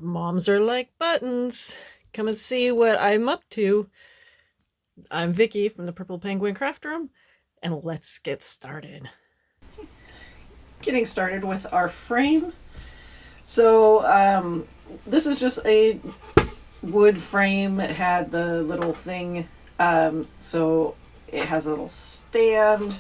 Moms are like buttons. Come and see what I'm up to. I'm Vicky from the Purple Penguin Craft Room, and let's get started. Getting started with our frame. So, this is just a wood frame. It had the little thing, so it has a little stand,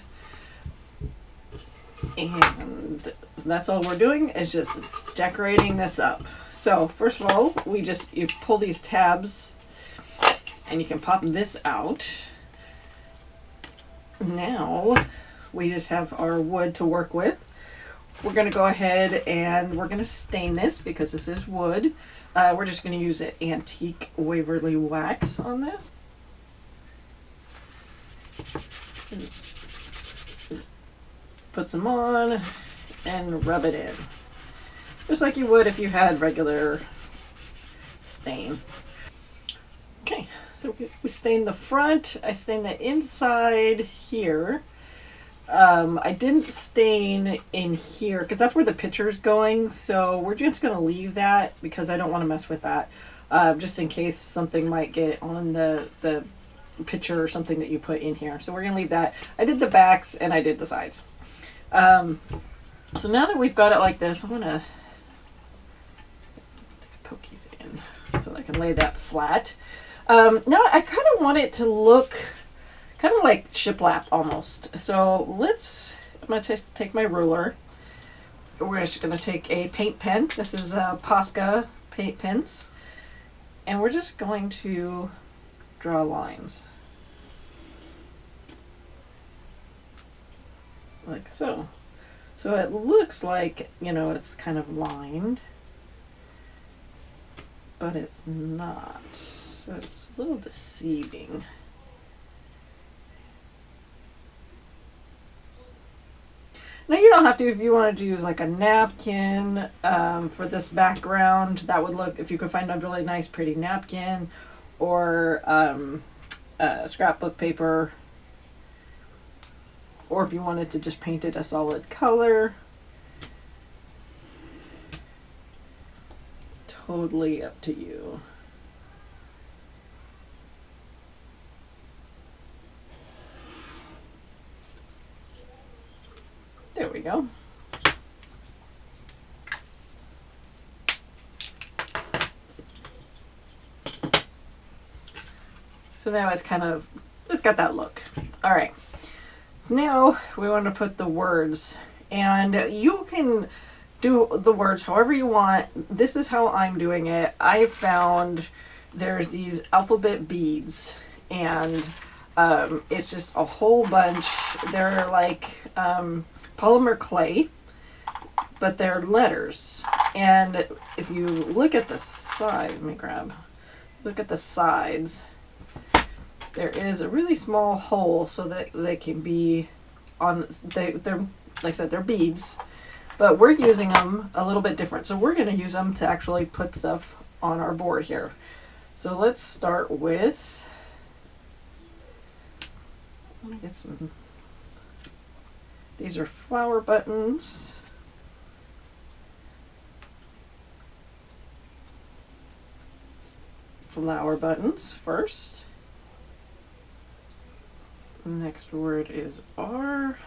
and that's all we're doing is just decorating this up. So, first of all, you pull these tabs and you can pop this out. Now we just have our wood to work with. We're going to go ahead and we're going to stain this because this is wood. We're just going to use an antique Waverly wax on this. Put some on and rub it in. Just like you would if you had regular stain. Okay, so we stained the front. I stained the inside here. I didn't stain in here because that's where the picture is going. So we're just going to leave that because I don't want to mess with that. Just in case something might get on the picture or something that you put in here. So we're going to leave that. I did the backs and I did the sides. So now that we've got it like this, I'm going to poke these in so that I can lay that flat. Now I kind of want it to look kind of like shiplap almost. So I'm going to take my ruler. We're just going to take a paint pen. This is Posca paint pens. And we're just going to draw lines. Like so. So it looks like, it's kind of lined. But it's not. So it's a little deceiving. Now you don't have to if you wanted to use like a napkin for this background. That would look, if you could find a really nice pretty napkin or scrapbook paper, or if you wanted to just paint it a solid color. Totally up to you. There we go. So now it's got that look. All right. So now we want to put the words, and you can do the words however you want. This is how I'm doing it. I found there's these alphabet beads, and it's just a whole bunch. They're like polymer clay, but they're letters. And if you look at the side, look at the sides, there is a really small hole so that they can be on, they're, like I said, they're beads, but we're using them a little bit different. So we're going to use them to actually put stuff on our board here. So let's start with, I want to get some, these are flower buttons. Flower buttons first. Next word is R.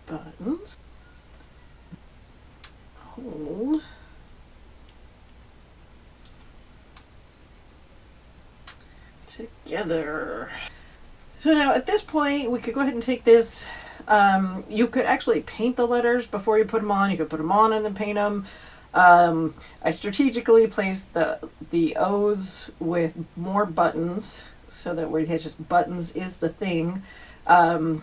Buttons. Hold. Together. So now at this point we could go ahead and take this. You could actually paint the letters before you put them on. You could put them on and then paint them. I strategically placed the O's with more buttons so that where it has just buttons is the thing. And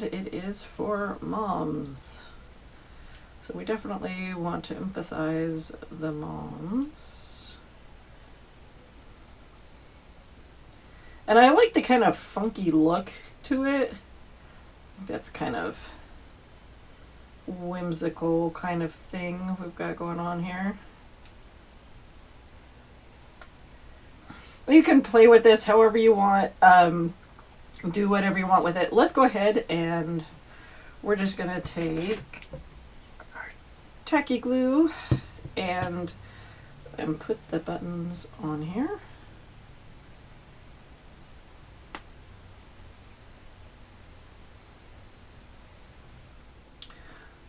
it is for moms. So we definitely want to emphasize the moms. And I like the kind of funky look to it. That's kind of whimsical kind of thing we've got going on here. You can play with this however you want. Do whatever you want with it. Let's go ahead and we're just gonna take our tacky glue and put the buttons on here.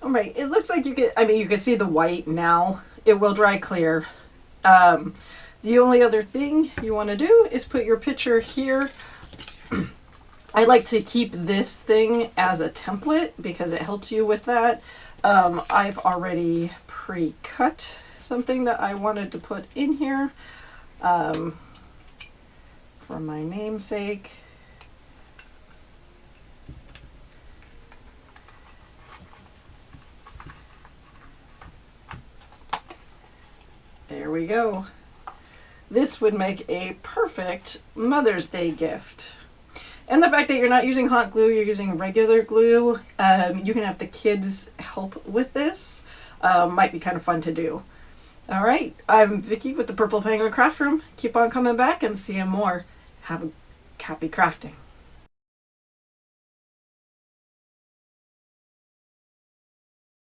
All right, it looks like you can see the white now. It will dry clear. The only other thing you want to do is put your picture here. I like to keep this thing as a template because it helps you with that. I've already pre-cut something that I wanted to put in here for my namesake. There we go. This would make a perfect Mother's Day gift. And the fact that you're not using hot glue, you're using regular glue, you can have the kids help with this. Might be kind of fun to do. All right, I'm Vicki with the Purple Penguin Craft Room. Keep on coming back and seeing more. Have a happy crafting.